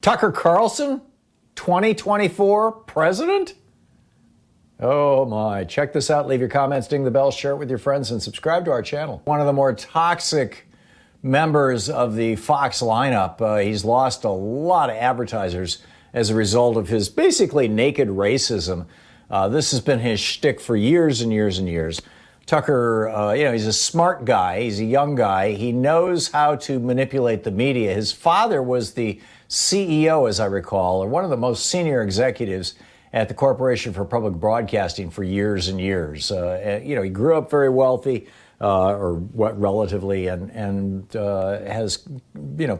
Tucker Carlson, 2024 president? Oh my, check this out. Leave your comments, ding the bell, share it with your friends, and subscribe to our channel. One of the more toxic members of the Fox lineup. He's lost a lot of advertisers as a result of his basically naked racism. This has been his shtick for years and years and years. Tucker, he's a smart guy. He's a young guy. He knows how to manipulate the media. His father was the CEO, as I recall, or one of the most senior executives at the Corporation for Public Broadcasting for years and years. He grew up very wealthy, relatively, and has,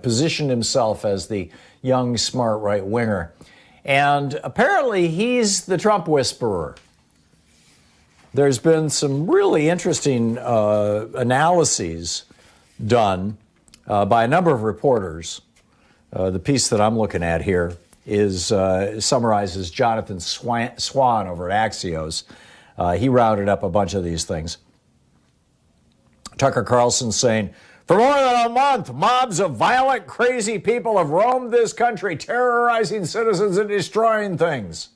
positioned himself as the young, smart right winger. And apparently he's the Trump whisperer. There's been some really interesting analyses done by a number of reporters. The piece that I'm looking at here summarizes Jonathan Swan over at Axios. He rounded up a bunch of these things. Tucker Carlson saying, for more than a month, mobs of violent, crazy people have roamed this country, terrorizing citizens and destroying things.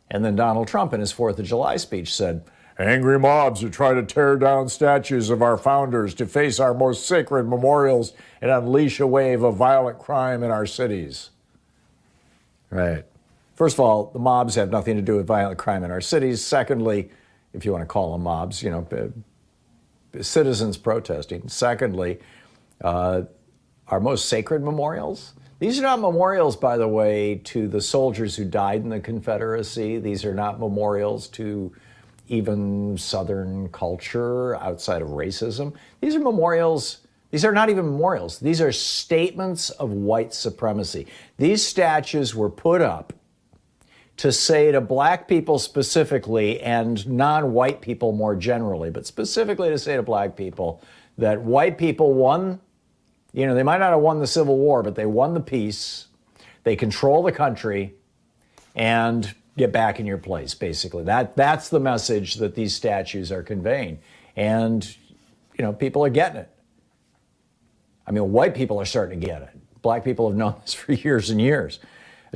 And then Donald Trump in his 4th of July speech said, angry mobs who try to tear down statues of our founders, to face our most sacred memorials and unleash a wave of violent crime in our cities. Right. First of all, the mobs have nothing to do with violent crime in our cities. Secondly, if you want to call them mobs, citizens protesting. Secondly, our most sacred memorials. These are not memorials, by the way, to the soldiers who died in the Confederacy. These are not memorials to even Southern culture outside of racism. These are memorials. These are not even memorials. These are statements of white supremacy. These statues were put up to say to black people specifically and non-white people more generally, but specifically to say to black people that white people won. They might not have won the Civil War, but they won the peace. They control the country, and get back in your place, basically. That's the message that these statues are conveying. And, people are getting it. White people are starting to get it. Black people have known this for years and years.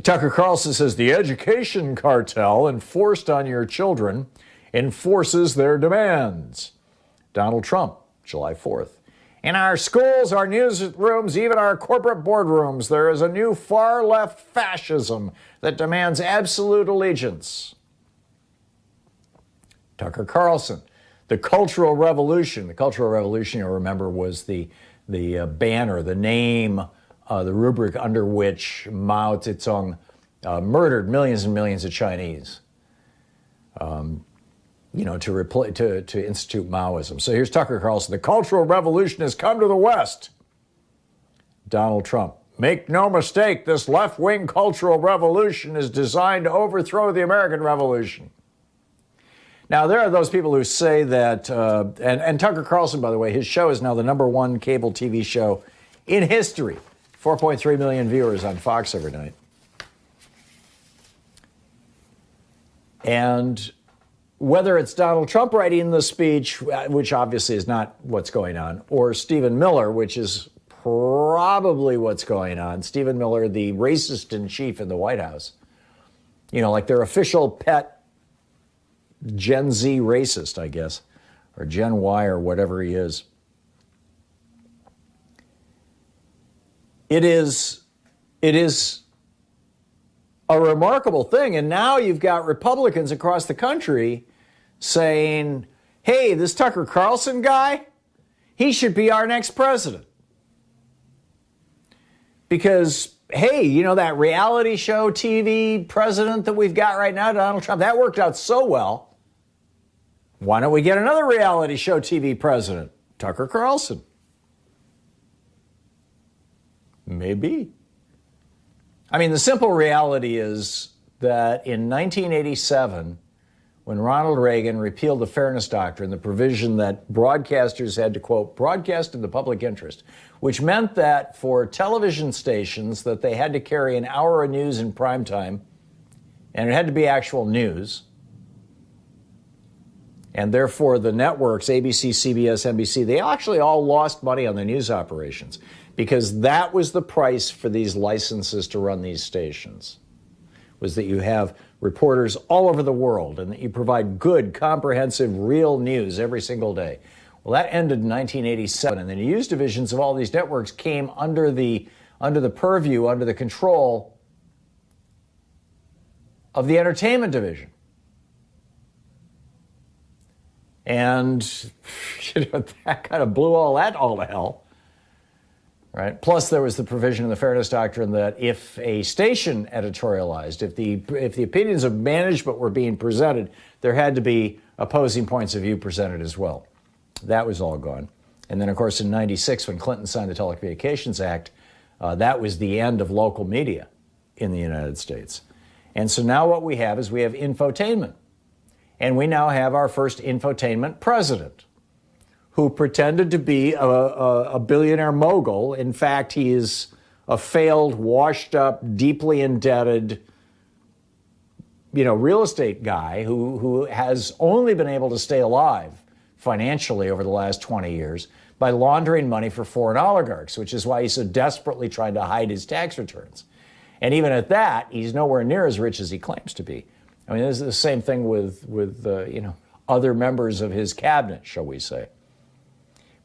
Tucker Carlson says the education cartel enforced on your children enforces their demands. Donald Trump, July 4th. In our schools, our newsrooms, even our corporate boardrooms, there is a new far-left fascism that demands absolute allegiance. Tucker Carlson, the Cultural Revolution. The Cultural Revolution, you'll remember, was the banner, the name, the rubric under which Mao Zedong murdered millions and millions of Chinese. To institute Maoism. So here's Tucker Carlson. The Cultural Revolution has come to the West. Donald Trump. Make no mistake, this left-wing cultural revolution is designed to overthrow the American Revolution. Now, there are those people who say that, and Tucker Carlson, by the way, his show is now the #1 cable TV show in history. 4.3 million viewers on Fox every night. And whether it's Donald Trump writing the speech, which obviously is not what's going on, or Stephen Miller, which is probably what's going on. Stephen Miller, the racist in chief in the White House. Like their official pet Gen Z racist, I guess, or Gen Y or whatever he is. It is a remarkable thing. And now you've got Republicans across the country saying, hey, this Tucker Carlson guy, he should be our next president. Because, hey, that reality show TV president that we've got right now, Donald Trump, that worked out so well. Why don't we get another reality show TV president, Tucker Carlson? Maybe. The simple reality is that in 1987, when Ronald Reagan repealed the Fairness Doctrine, the provision that broadcasters had to, quote, broadcast in the public interest, which meant that for television stations that they had to carry an hour of news in prime time, and it had to be actual news, and therefore the networks, ABC, CBS, NBC, they actually all lost money on their news operations. because that was the price for these licenses to run these stations, was that you have reporters all over the world and that you provide good, comprehensive, real news every single day. Well, that ended in 1987, and the news divisions of all these networks came under the purview, under the control of the entertainment division. And that kind of blew all to hell. Right? Plus, there was the provision in the Fairness Doctrine that if a station editorialized, if the opinions of management were being presented, there had to be opposing points of view presented as well. That was all gone. And then, of course, in 96, when Clinton signed the Telecommunications Act, that was the end of local media in the United States. And so now what we have is we have infotainment. And we now have our first infotainment president, who pretended to be a billionaire mogul. In fact, he is a failed, washed up, deeply indebted, real estate guy who has only been able to stay alive financially over the last 20 years by laundering money for foreign oligarchs, which is why he's so desperately trying to hide his tax returns. And even at that, he's nowhere near as rich as he claims to be. I mean, this is the same thing with other members of his cabinet, shall we say.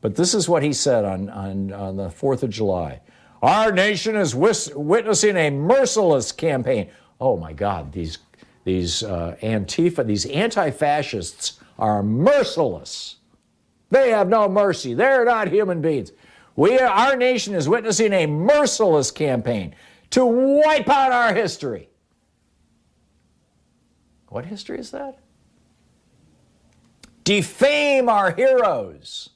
But this is what he said on the 4th of July. Our nation is witnessing a merciless campaign. Oh my God, these Antifa, these anti-fascists are merciless. They have no mercy. They're not human beings. Our nation is witnessing a merciless campaign to wipe out our history. What history is that? Defame our heroes.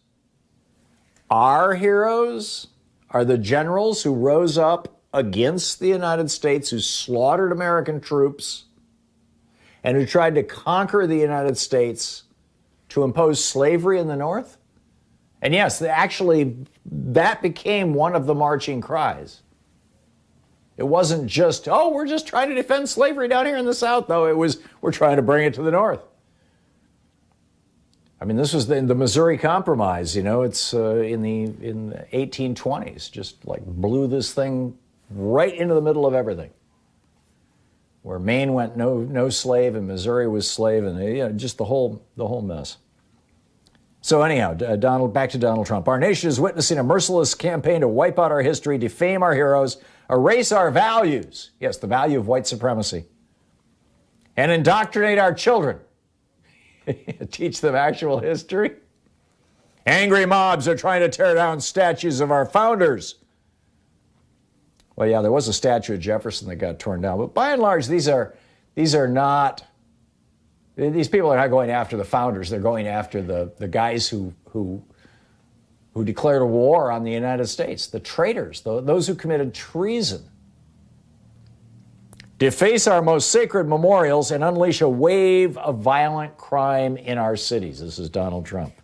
Our heroes are the generals who rose up against the United States, who slaughtered American troops, and who tried to conquer the United States to impose slavery in the North. And yes, that became one of the marching cries. It wasn't just, we're just trying to defend slavery down here in the South, though. It was, we're trying to bring it to the North. I mean, this was the Missouri Compromise, it's in the 1820s, just like blew this thing right into the middle of everything. Where Maine went no slave and Missouri was slave, and just the whole mess. So anyhow, back to Donald Trump. Our nation is witnessing a merciless campaign to wipe out our history, defame our heroes, erase our values, yes, the value of white supremacy, and indoctrinate our children. Teach them actual history. Angry mobs are trying to tear down statues of our founders. Well, yeah, there was a statue of Jefferson that got torn down, but by and large, these people are not going after the founders. They're going after the guys who declared a war on the United States, the traitors, those who committed treason. Deface our most sacred memorials and unleash a wave of violent crime in our cities. This is Donald Trump.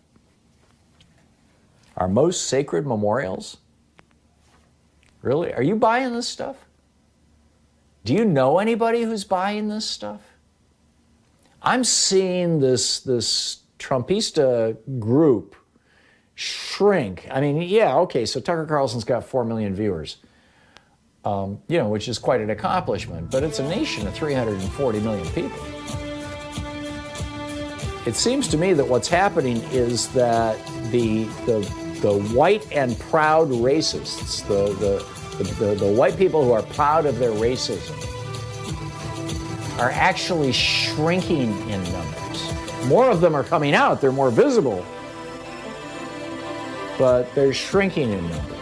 Our most sacred memorials? Really? Are you buying this stuff? Do you know anybody who's buying this stuff? I'm seeing this Trumpista group shrink. I mean, yeah, okay, so Tucker Carlson's got 4 million viewers. Which is quite an accomplishment, but it's a nation of 340 million people. It seems to me that what's happening is that the white and proud racists, the white people who are proud of their racism, are actually shrinking in numbers. More of them are coming out, they're more visible, but they're shrinking in numbers.